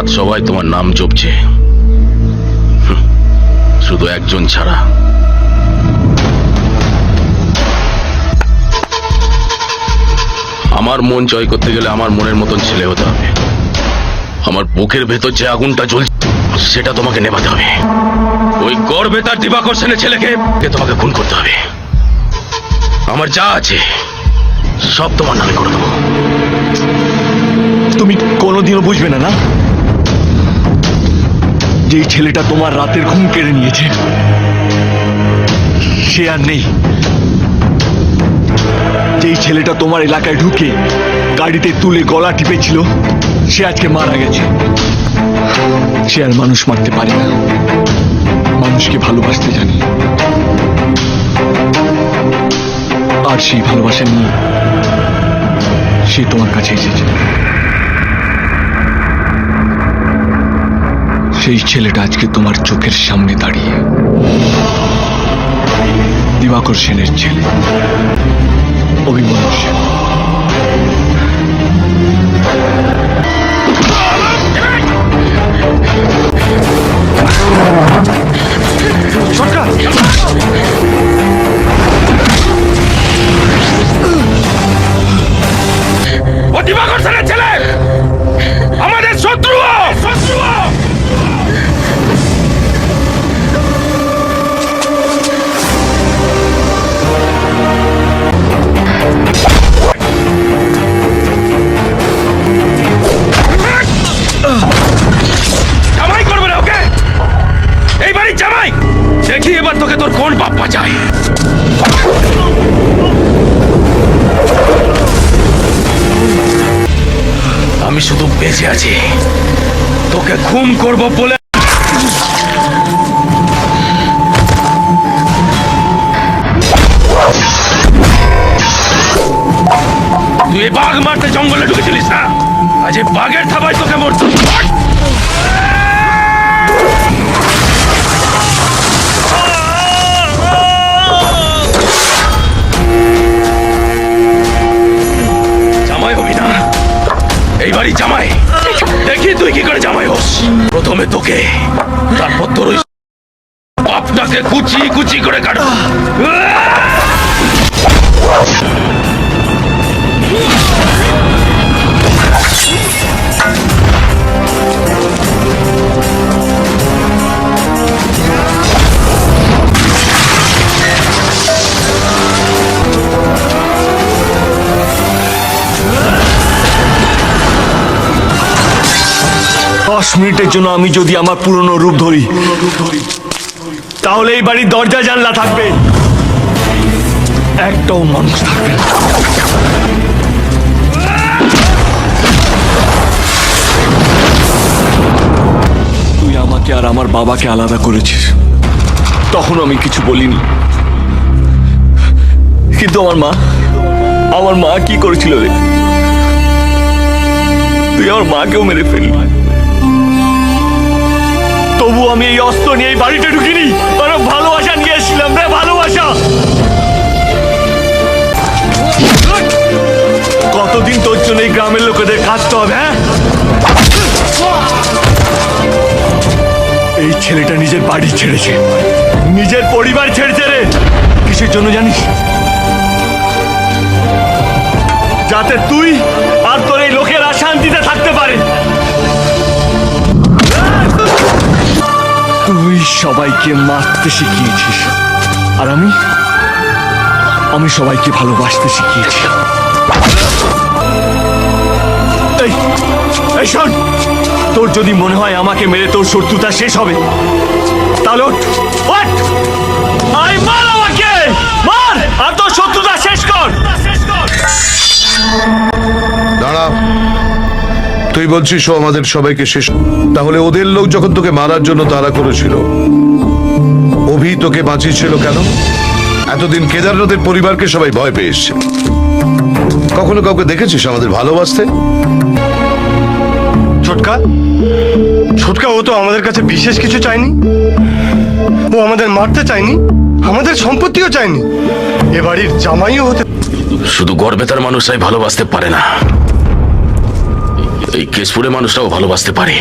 রাত সবাই তোমার নাম জপছে, শুধু একজন ছাড়া। আমার মন জয় করতে গেলে আমার মনের মতন ছেলে হতে হবে। আমার বুকের ভেতর যে আগুনটা জ্বলছে সেটা তোমাকে নেভাতে হবে। ওই গর্বে তার দিবাকর সেনের ছেলেকে তোমাকে খুন করতে হবে। আমার যা আছে সব তোমার নামে করে দেবো। তুমি কোনোদিনও বুঝবে না না যে এই ছেলেটা তোমার রাতের ঘুম কেড়ে নিয়েছে সে আর নেই। যেই ছেলেটা তোমার এলাকায় ঢুকে গাড়িতে তুলে গলা টিপেছিল সে আজকে মারা গেছে। সে আর মানুষ মারতে পারে না, মানুষকে ভালোবাসতে জানে। আর সেই ভালোবাসা নিয়ে সে তোমার কাছে এসেছে। সেই ছেলেটা আজকে তোমার চোখের সামনে দাঁড়িয়ে, দিবাকর সেনের ছেলে অভিমন্যু সেন। সরকার, ও দিবাকর সেনের ছেলে আমাদের শত্রু। জামাই করবে না ওকে, এই বাড়ির জামাই। দেখি এবার তোকে তোর কোন বাপ বাঁচায়। আমি শুধু বেঁচে আছি তোকে খুন করব বলে। তুই বাঘ মারতে জঙ্গলে ঢুকেছিলিস না, আজ এই বাঘের থাবায় তোকে মরতে। জামাই হবি না, এই বাড়ি জামাই। দেখি তুই কি করে জামাই হোস। প্রথমে তোকে, তারপর তোর ওই বাপটাকে কুচি কুচি করে কাটো। দশ মিনিটের জন্য আমি যদি আমার পুরনো রূপ ধরি তাহলে এই বাড়ির দরজা জানলা থাকবে, একটাও মানুষ থাকবে না। তুই আমাকে আর আমার বাবাকে আলাদা করেছিস, তখন আমি কিছু বলিনি। কিন্তু আমার মা কি করেছিল রে? তুই আমার মাকেও মেরে ফেললি। তবু আমি এই অস্ত্র নিয়ে এই বাড়িতে ঢুকিনি, আর ভালোবাসা নিয়ে এসেছিলাম রে, ভালোবাসা। কতদিন তোর জন্য এই গ্রামের লোকেদের কাঁদতে হবে? হ্যাঁ, এই ছেলেটা নিজের বাড়ি ছেড়েছে, নিজের পরিবার ছেড়েছে রে। কিসের জন্য জানিস? যাতে তুই আর তোর এই লোকেরা শান্তিতে থাকতে পারে। তুই সবাইকে মারতে শিখিয়েছিস, আর আমি সবাইকে ভালোবাসতে শিখিয়েছি। এই শোন, তোর যদি মনে হয় আমাকে মেরে তোর শত্রুতা শেষ হবে তাহলে মার আমাকে, মার আর তোর শত্রুতা শেষ কর। দাঁড়া, তুই বলছিস ও আমাদের সবাইকে শেষ? তাহলে ওদের লোক যখন তোকে মারার জন্য তাড়া করেছিল, অভি তোকে বাঁচিয়েছিল কেন? এতদিন কেদারনাথের পরিবারকে সবাই ভয় পেয়ে এসছে। কখনো কাউকে দেখেছিস আমাদের ভালোবাসতে? ছোটকা ও তো আমাদের কাছে বিশেষ কিছু চায়নি। ও আমাদের মারতে চায়নি, আমাদের সম্পত্তিও চায়নি, এ বাড়ির জামাইও হতে। শুধু গর্বে তার মানুষরাই ভালোবাসতে পারে না, এই কেশপুরে মানুষটাও ভালোবাসতে পারে।